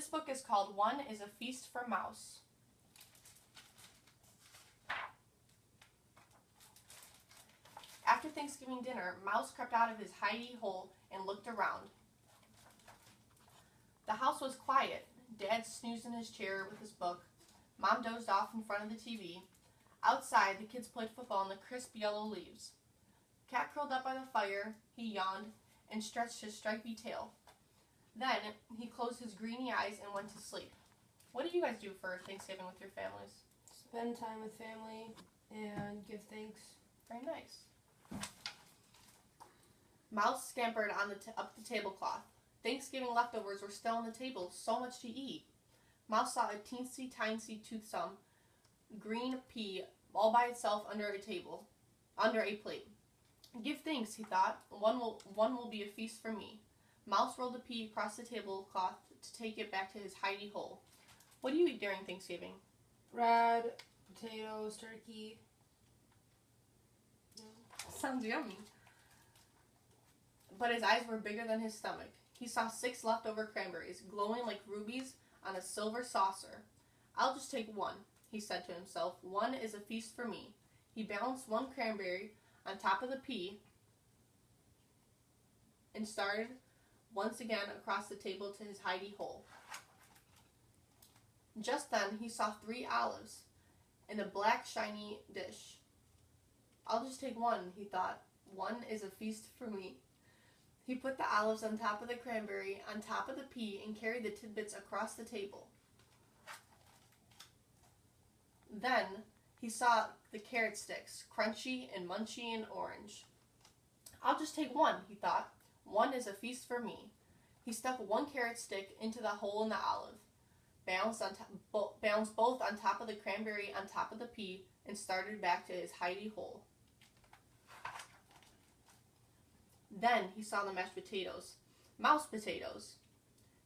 This book is called One is a Feast for Mouse. After Thanksgiving dinner, Mouse crept out of his hidey hole and looked around. The house was quiet. Dad snoozed in his chair with his book. Mom dozed off in front of the TV. Outside, the kids played football in the crisp yellow leaves. Cat curled up by the fire. He yawned and stretched his stripy tail. Then he closed his greeny eyes and went to sleep. What do you guys do for Thanksgiving with your families? Spend time with family and give thanks. Very nice. Mouse scampered on up the tablecloth. Thanksgiving leftovers were still on the table, so much to eat. Mouse saw a teensy-tiny toothsome green pea all by itself under a plate. Give thanks, he thought. One will be a feast for me. Mouse rolled the pea across the tablecloth to take it back to his hidey hole. What do you eat during Thanksgiving? Bread, potatoes, turkey. Sounds yummy. But his eyes were bigger than his stomach. He saw 6 leftover cranberries, glowing like rubies on a silver saucer. I'll just take one, he said to himself. One is a feast for me. He balanced one cranberry on top of the pea and started once again across the table to his hidey hole. Just then he saw 3 olives in a black shiny dish. I'll just take one, he thought. One is a feast for me. He put the olives on top of the cranberry, on top of the pea, and carried the tidbits across the table. Then he saw the carrot sticks, crunchy and munchy and orange. I'll just take one, he thought. One is a feast for me. He stuck one carrot stick into the hole in the olive, balanced both on top of the cranberry, on top of the pea, and started back to his hidey hole. Then he saw the mashed potatoes. Mouse potatoes.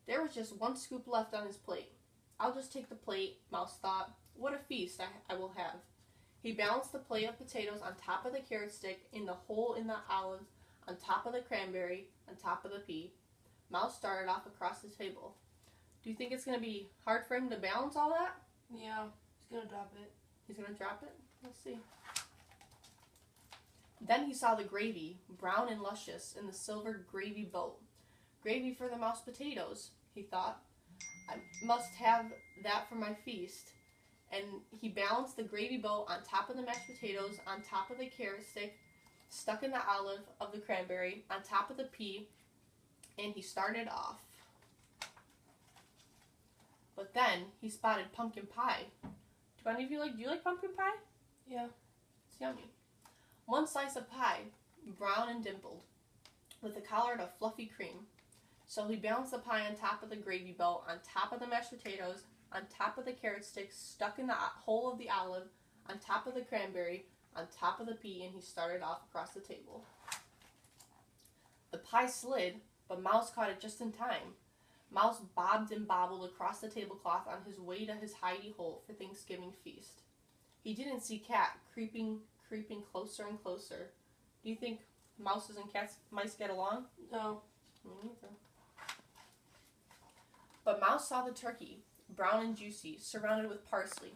There was just 1 scoop left on his plate. I'll just take the plate, Mouse thought. What a feast I will have. He balanced the plate of potatoes on top of the carrot stick, in the hole in the olive, on top of the cranberry, on top of the pea. Mouse started off across the table. Do you think it's going to be hard for him to balance all that? Yeah, he's going to drop it. He's going to drop it? Let's see. Then he saw the gravy, brown and luscious, in the silver gravy boat. Gravy for the mouse potatoes, he thought. I must have that for my feast. And he balanced the gravy boat on top of the mashed potatoes, on top of the carrot stick, stuck in the olive of the cranberry, on top of the pea, and he started off. But then he spotted pumpkin pie. Do any of you do you like pumpkin pie? Yeah. It's yummy. 1 slice of pie, brown and dimpled, with a collard of fluffy cream. So he balanced the pie on top of the gravy boat, on top of the mashed potatoes, on top of the carrot sticks, stuck in the hole of the olive, on top of the cranberry, on top of the pea, and he started off across the table. The pie slid, but Mouse caught it just in time. Mouse bobbed and bobbled across the tablecloth on his way to his hidey hole for Thanksgiving feast. He didn't see Cat creeping closer and closer. Do you think mouses and mice get along? No. Me neither. But Mouse saw the turkey, brown and juicy, surrounded with parsley.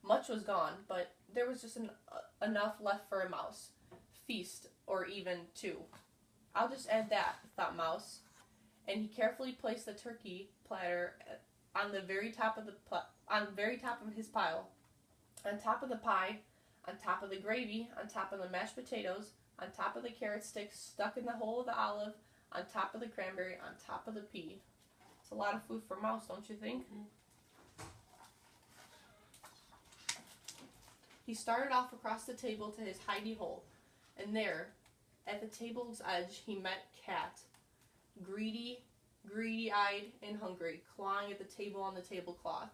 Much was gone, but there was just enough left for a mouse. Feast, or even 2. I'll just add that, thought Mouse. And he carefully placed the turkey platter on the very top of his pile, on top of the pie, on top of the gravy, on top of the mashed potatoes, on top of the carrot sticks stuck in the hole of the olive, on top of the cranberry, on top of the pea. It's a lot of food for Mouse, don't you think? Mm-hmm. He started off across the table to his hidey hole, and there, at the table's edge, he met Cat, greedy-eyed and hungry, clawing at the table on the tablecloth.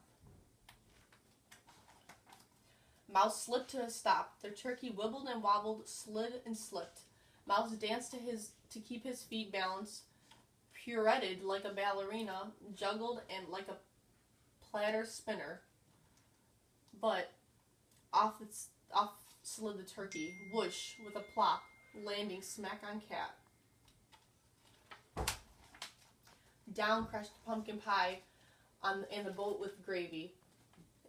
Mouse slipped to a stop. The turkey wibbled and wobbled, slid and slipped. Mouse danced to keep his feet balanced, pirouetted like a ballerina, juggled and like a platter spinner. But off slid the turkey, whoosh, with a plop, landing smack on Cat. Down crashed pumpkin pie in the boat with gravy.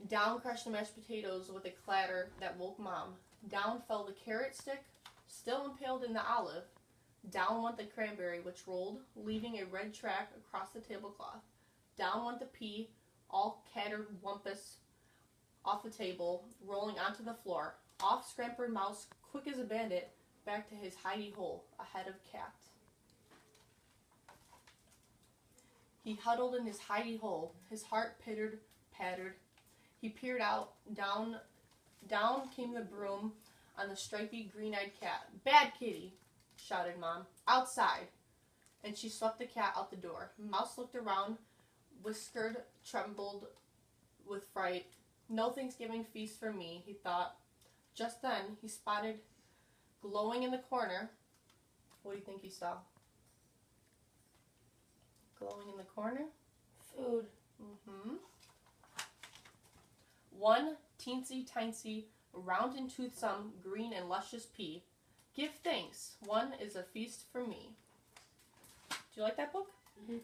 Down crashed the mashed potatoes with a clatter that woke Mom. Down fell the carrot stick, still impaled in the olive. Down went the cranberry, which rolled, leaving a red track across the tablecloth. Down went the pea, all catterwampus off the table, rolling onto the floor. Off scampered Mouse, quick as a bandit, back to his hidey hole, ahead of Cat. He huddled in his hidey hole, his heart pattered. He peered out. Down came the broom on the stripy, green-eyed cat. "Bad kitty," shouted Mom. "Outside." And she swept the cat out the door. Mouse looked around, whiskered, trembled with fright. "No Thanksgiving feast for me," he thought. Just then, he spotted glowing in the corner. What do you think he saw? Glowing in the corner? Food. Mm-hmm. One teensy-tiny, round and toothsome, green and luscious pea. "Give thanks. One is a feast for me." Do you like that book? Mm-hmm.